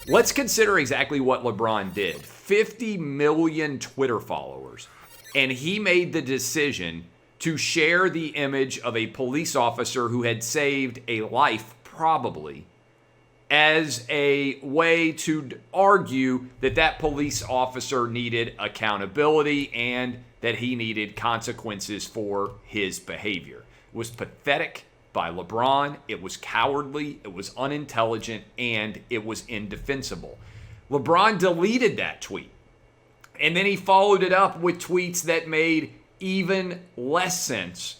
Let's consider exactly what LeBron did. 50 million Twitter followers. And he made the decision to share the image of a police officer who had saved a life, probably, as a way to argue that that police officer needed accountability and that he needed consequences for his behavior. It was pathetic by LeBron. It was cowardly. It was unintelligent, and it was indefensible. LeBron deleted that tweet, and then he followed it up with tweets that made even less sense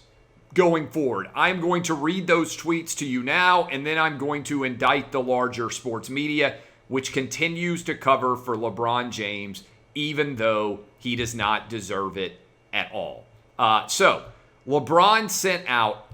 going forward. I'm going to read those tweets to you now, and then I'm going to indict the larger sports media, which continues to cover for LeBron James, even though he does not deserve it at all. So LeBron sent out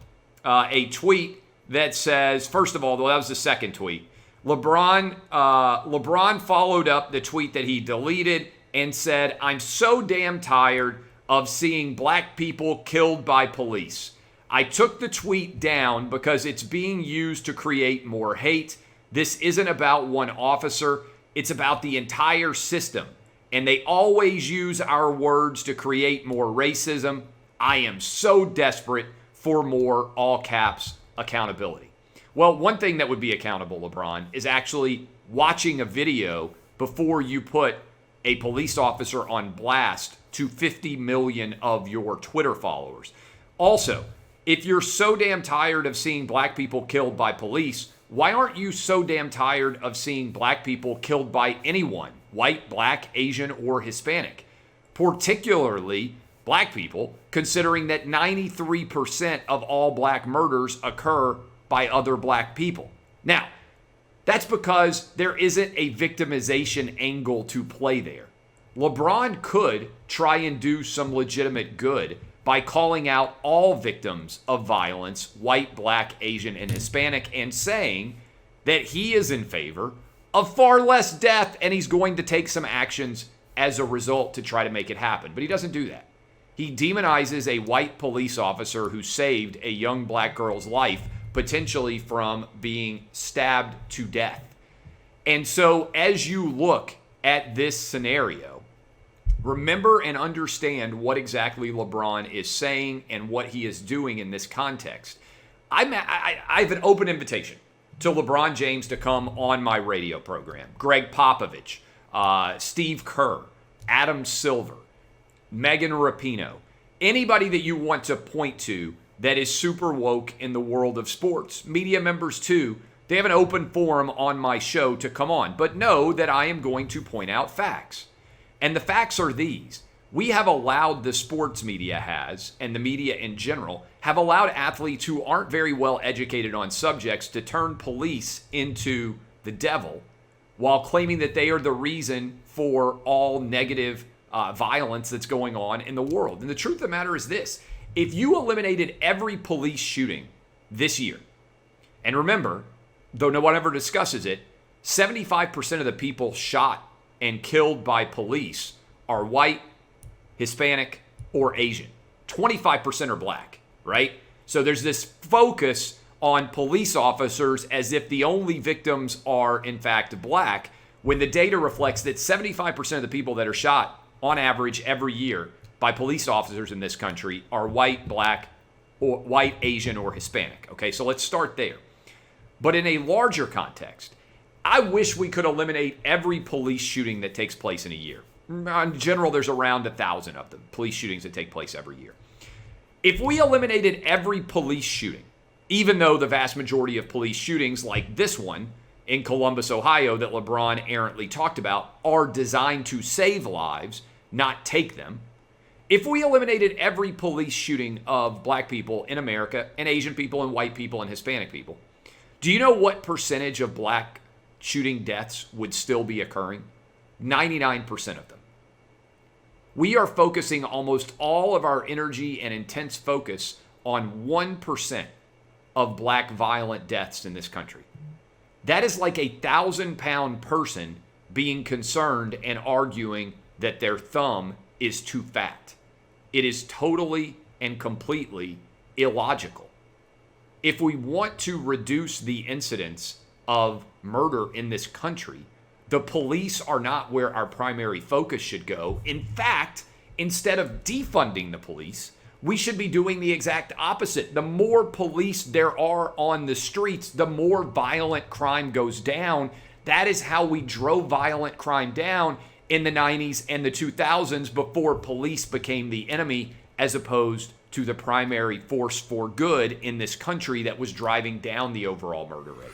a tweet that says, first of all, that was the second tweet. LeBron followed up the tweet that he deleted and said, "I'm so damn tired of seeing black people killed by police. I took the tweet down because it's being used to create more hate. This isn't about one officer. It's about the entire system. And they always use our words to create more racism. I am so desperate for more, all caps, accountability." Well, one thing that would be accountable, LeBron, is actually watching a video before you put a police officer on blast to 50 million of your Twitter followers. Also, if you're so damn tired of seeing black people killed by police, why aren't you so damn tired of seeing black people killed by anyone, white, black, Asian, or Hispanic? Particularly black people, considering that 93% of all black murders occur by other black people. Now, that's because there isn't a victimization angle to play there. LeBron could try and do some legitimate good by calling out all victims of violence, white, black, Asian, and Hispanic, and saying that he is in favor of far less death and he's going to take some actions as a result to try to make it happen. But he doesn't do that. He demonizes a white police officer who saved a young black girl's life, potentially from being stabbed to death. And so as you look at this scenario, remember and understand what exactly LeBron is saying and what he is doing in this context. I have an open invitation to LeBron James to come on my radio program. Greg Popovich, Steve Kerr, Adam Silver, Megan Rapinoe, anybody that you want to point to that is super woke in the world of sports. Media members too, they have an open forum on my show to come on, but know that I am going to point out facts. And the facts are these. We have allowed, the sports media has, and the media in general, have allowed athletes who aren't very well educated on subjects to turn police into the devil while claiming that they are the reason for all negative violence that's going on in the world. And the truth of the matter is this. If you eliminated every police shooting this year, and remember, though no one ever discusses it, 75% of the people shot and killed by police are white, Hispanic, or Asian. 25% are black, right? So there's this focus on police officers as if the only victims are, in fact, black, when the data reflects that 75% of the people that are shot on average every year by police officers in this country are white, black, or white, Asian, or Hispanic. Okay, so let's start there. But in a larger context, I wish we could eliminate every police shooting that takes place in a year. In general, there's around 1,000 of them, police shootings that take place every year. If we eliminated every police shooting, even though the vast majority of police shootings like this one in Columbus, Ohio, that LeBron errantly talked about, are designed to save lives, not take them. If we eliminated every police shooting of black people in America and Asian people and white people and Hispanic people, do you know what percentage of black shooting deaths would still be occurring? 99% of them. We are focusing almost all of our energy and intense focus on 1% of black violent deaths in this country. That is like a 1,000-pound person being concerned and arguing that their thumb is too fat. It is totally and completely illogical. If we want to reduce the incidence of murder in this country, The police are not where our primary focus should go. In fact, instead of defunding the police, we should be doing the exact opposite. The more police there are on the streets, the more violent crime goes down. That is how we drove violent crime down in the 90s and the 2000s before police became the enemy as opposed to the primary force for good in this country that was driving down the overall murder rate.